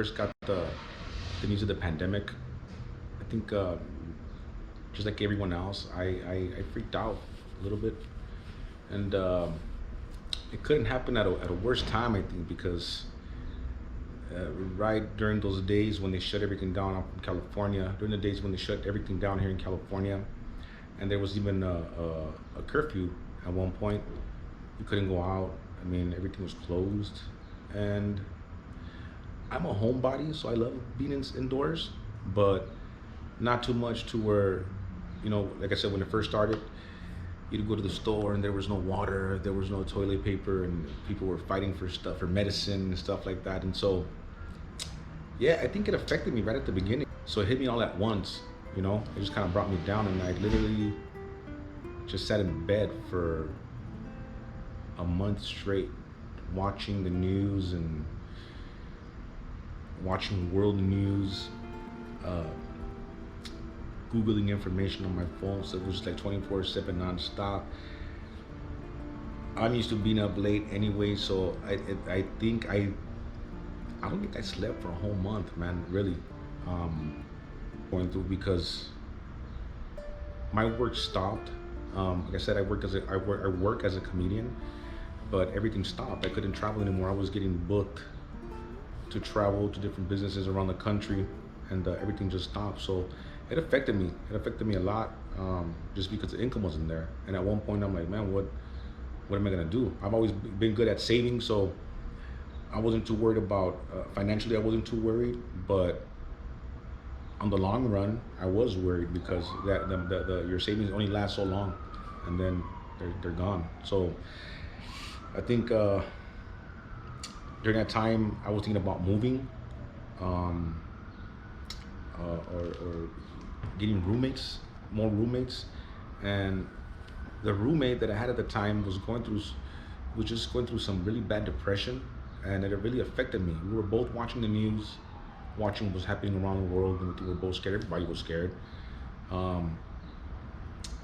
first got the news of the pandemic, I think just like everyone else, I freaked out a little bit, and it couldn't happen at a worse time, I think, because right during those days when they shut everything down up in California, during the days when they shut everything down here in California, and there was even a curfew at one point. You couldn't go out. I mean, everything was closed, and I'm a homebody, so I love being indoors, but not too much to where, like I said, when it first started, you'd go to the store and there was no water, there was no toilet paper, and people were fighting for stuff, for medicine and stuff like that. And so, yeah, I think it affected me right at the beginning. So it hit me all at once, it just kind of brought me down, and I literally just sat in bed for a month straight, watching the news and watching world news, Googling information on my phone, so it was like 24/7 nonstop. I'm used to being up late anyway, so I think I don't think I slept for a whole month, man, really, going through, because my work stopped. Like I said, I work as a comedian, but everything stopped. I couldn't travel anymore. I was getting booked to travel to different businesses around the country, and everything just stopped. So it affected me. It affected me a lot, just because the income wasn't there. And at one point, I'm like, man, what am I gonna do? I've always been good at saving, so I wasn't too worried about financially. I wasn't too worried, but on the long run, I was worried, because your savings only last so long, and then they're gone. So I think during that time, I was thinking about moving, or getting more roommates, and the roommate that I had at the time was just going through some really bad depression, and it really affected me. We were both watching the news, watching what was happening around the world, and we were both scared. Everybody was scared.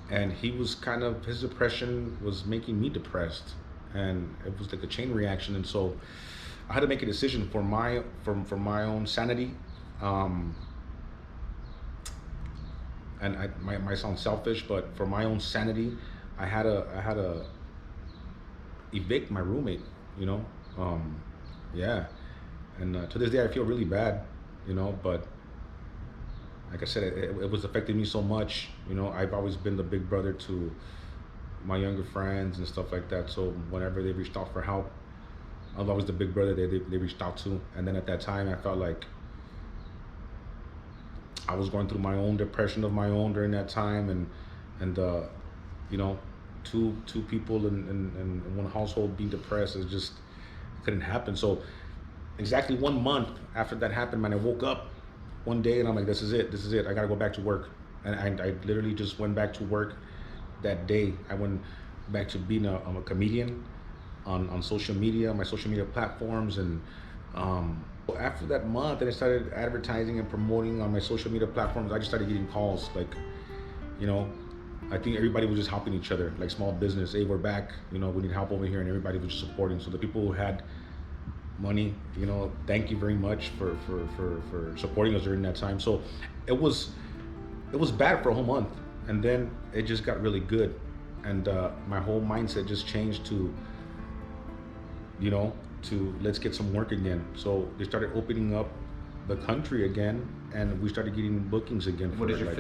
And his depression was making me depressed, and it was like a chain reaction. And so I had to make a decision for my own sanity. And I might sound selfish, but for my own sanity, I had to evict my roommate. Yeah. And to this day, I feel really bad, but like I said, it was affecting me so much. I've always been the big brother to my younger friends and stuff like that. So whenever they reached out for help, I was always the big brother they reached out to. And then at that time, I felt like I was going through my own depression of my own during that time, and two people in one household being depressed, it couldn't happen. So exactly 1 month after that happened, man, I woke up one day and I'm like, this is it. I gotta go back to work. And I literally just went back to work that day. I went back to being a comedian on social media, my social media platforms, and after that month, and I started advertising and promoting on my social media platforms, I just started getting calls, like, I think everybody was just helping each other, like small business. Hey, we're back, we need help over here, and everybody was just supporting. So the people who had money, thank you very much for supporting us during that time. So it was bad for a whole month, and then it just got really good, and my whole mindset just changed to let's get some work again. So they started opening up the country again, and we started getting bookings again. What is your